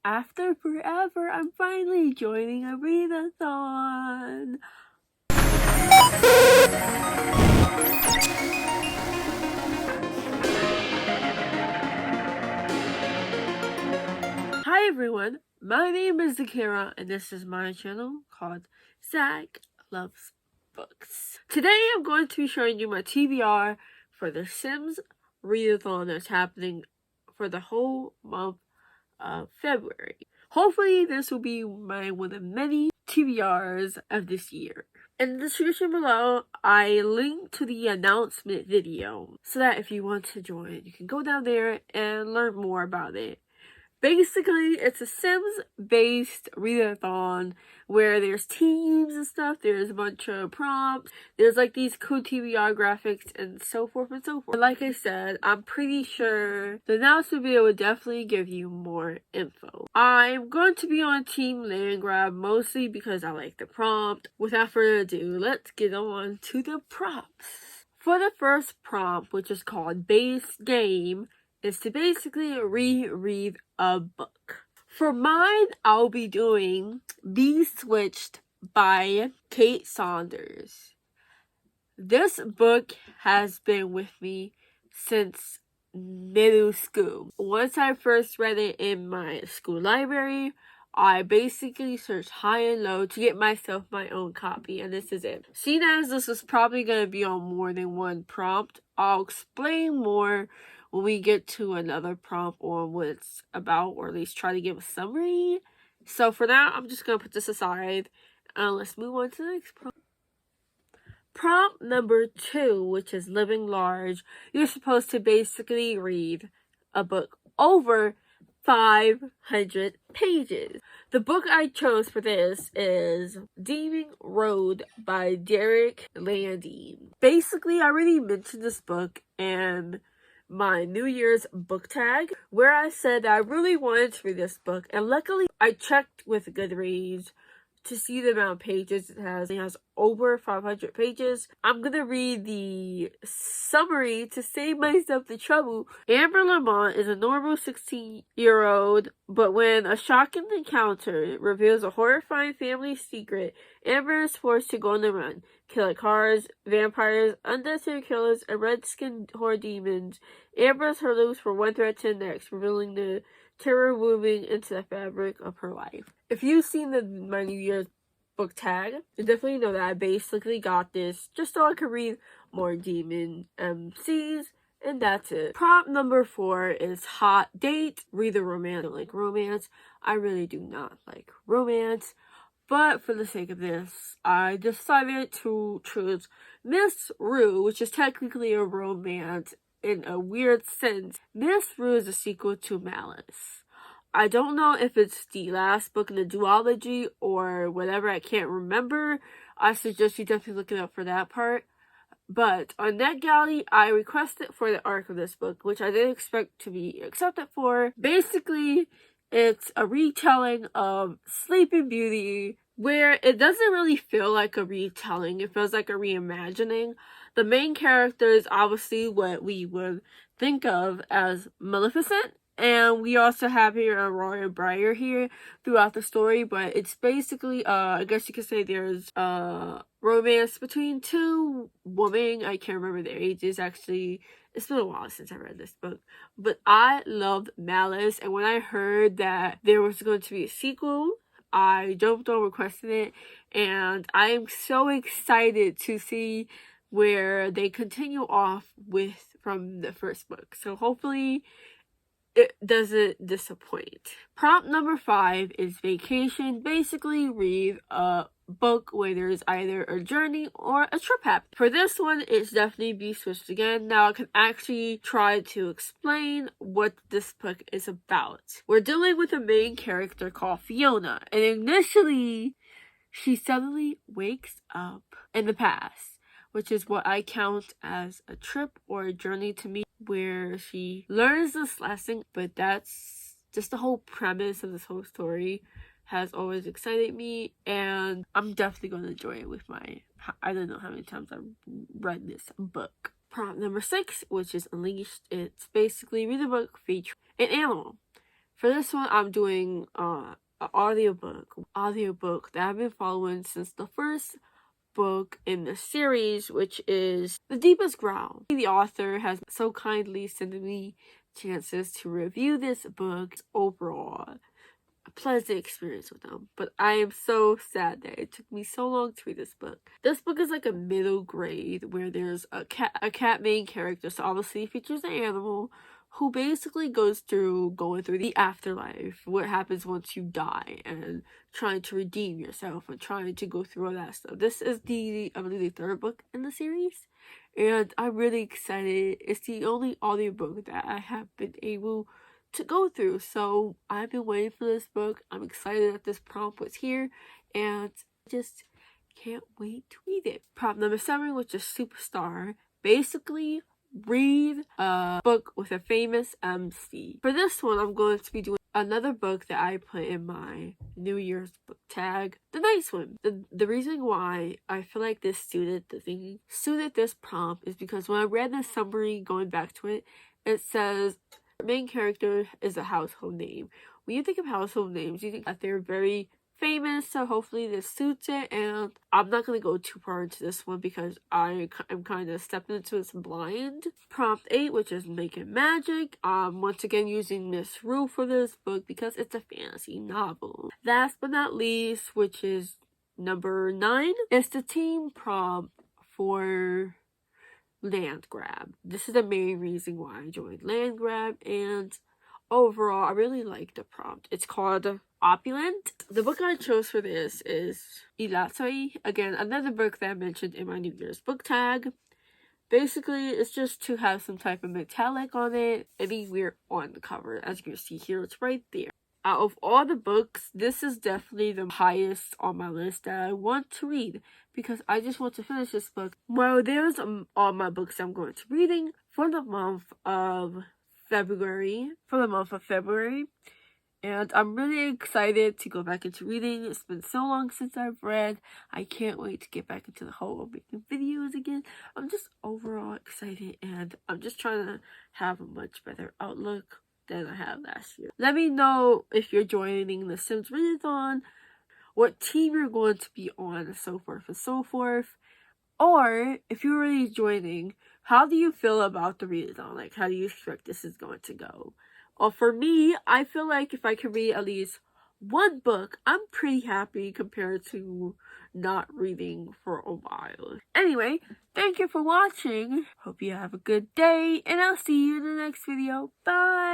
After forever, I'm finally joining a readathon. Hi everyone, my name is Zakira and this is my channel called Zach Loves Books. Today I'm going to be showing you my TBR for the Sims readathon that's happening for the whole month of February. Hopefully this will be one of many TBRs of this year. In the description below, I link to the announcement video so that if you want to join, you can go down there and learn more about it. Basically, it's a Sims-based readathon where there's teams and stuff, there's a bunch of prompts, there's like these cool TBR graphics and so forth and so forth. Like I said, I'm pretty sure the announcement video will definitely give you more info. I'm going to be on Team Land Grab mostly because I like the prompt. Without further ado, let's get on to the prompts. For the first prompt, which is called Base Game, is to basically reread a book. For mine, I'll be doing Be Switched by Kate Saunders. This book has been with me since middle school. Once I first read it in my school library, I basically searched high and low to get myself my own copy, and this is it. Seeing as this is probably going to be on more than one prompt, I'll explain more when we get to another prompt on what it's about, or at least try to give a summary. So for now, I'm just going to put this aside, and let's move on to the next prompt. Prompt number 2, which is Living Large. You're supposed to basically read a book over 500 pages. The book I chose for this is Demon Road by Derek Landine. Basically, I already mentioned this book and my New Year's book tag, where I said that I really wanted to read this book, and luckily I checked with Goodreads to see the amount of pages it has. It has over 500 pages. I'm gonna read the summary to save myself the trouble. Amber Lamont is a normal 16-year-old, but when a shocking encounter reveals a horrifying family secret, Amber is forced to go on the run, killing cars, vampires, undead serial killers, and red-skinned horror demons. Amber is her loose for one threat to the next, revealing the terror woven into the fabric of her life. If you've seen my New Year's book tag, you definitely know that I basically got this just so I could read more demon MCs, and that's it. Prompt number 4 is Hot Date. Read the romance. I don't like romance. I really do not like romance. But for the sake of this, I decided to choose Miss Rue, which is technically a romance in a weird sense. Miss Rue is a sequel to Malice. I don't know if it's the last book in the duology or whatever, I can't remember. I suggest you definitely look it up for that part. But on NetGalley, I requested for the arc of this book, which I didn't expect to be accepted for. Basically, it's a retelling of Sleeping Beauty, where it doesn't really feel like a retelling, it feels like a reimagining. The main character is obviously what we would think of as Maleficent, and we also have here Aurora Breyer here throughout the story, but it's basically, I guess you could say there's romance between two women. I can't remember their ages, actually. It's been a while since I read this book, but I loved Malice, and when I heard that there was going to be a sequel, I jumped on, requested it, and I am so excited to see where they continue off with from the first book. So hopefully it doesn't disappoint. Prompt number 5 is Vacation. Basically, read a book where there's either a journey or a trip happening. For this one, it's definitely Be Switched Again. Now, I can actually try to explain what this book is about. We're dealing with a main character called Fiona, and initially, she suddenly wakes up in the past, which is what I count as a trip or a journey to me, where she learns this lesson. But that's just the whole premise of this whole story has always excited me, and I'm definitely going to enjoy it with I don't know how many times I've read this book. Prompt number 6, which is Unleashed. It's basically read a book featuring an animal. For this one, I'm doing an audiobook that I've been following since the first book in the series, which is The Deepest Ground. The author has so kindly sent me chances to review this book. Overall, a pleasant experience with them, but I am so sad that it took me so long to read this book. This book is like a middle grade where there's a cat main character, so obviously it features an animal who basically going through the afterlife, what happens once you die, and trying to redeem yourself and trying to go through all that stuff. This is I believe the third book in the series, and I'm really excited. It's the only audiobook that I have been able to go through, so I've been waiting for this book. I'm excited that this prompt was here, and just can't wait to read it. Prompt number 7, which is Superstar. Basically, read a book with a famous MC. For this one, I'm going to be doing another book that I put in my New Year's book tag, The Night Swim. The reason why I feel like this suited this prompt is because when I read the summary, going back to it, it says main character is a household name. When you think of household names, you think that they're very famous, so hopefully this suits it. And I'm not going to go too far into this one because I am kind of stepping into this blind. Prompt 8, which is Making Magic. Once again using Miss Rue for this book because it's a fantasy novel. Last but not least, which is number 9, is the team prompt for Land Grab. This is the main reason why I joined Land Grab, and overall I really like the prompt. It's called Opulent. The book I chose for this is Readathon. Again, another book that I mentioned in my New Year's book tag. Basically, it's just to have some type of metallic on it, anywhere on the cover. As you can see here, it's right there. Out of all the books, this is definitely the highest on my list that I want to read because I just want to finish this book. Well, there's all my books I'm going to be reading for the month of February. And I'm really excited to go back into reading. It's been so long since I've read. I can't wait to get back into the whole of making videos again. I'm just overall excited, and I'm just trying to have a much better outlook than I had last year. Let me know if you're joining the Sims Readathon, what team you're going to be on, and so forth and so forth. Or, if you're already joining, how do you feel about the readathon? Like, how do you expect this is going to go? Or for me, I feel like if I can read at least one book, I'm pretty happy compared to not reading for a while. Anyway, thank you for watching. Hope you have a good day, and I'll see you in the next video. Bye!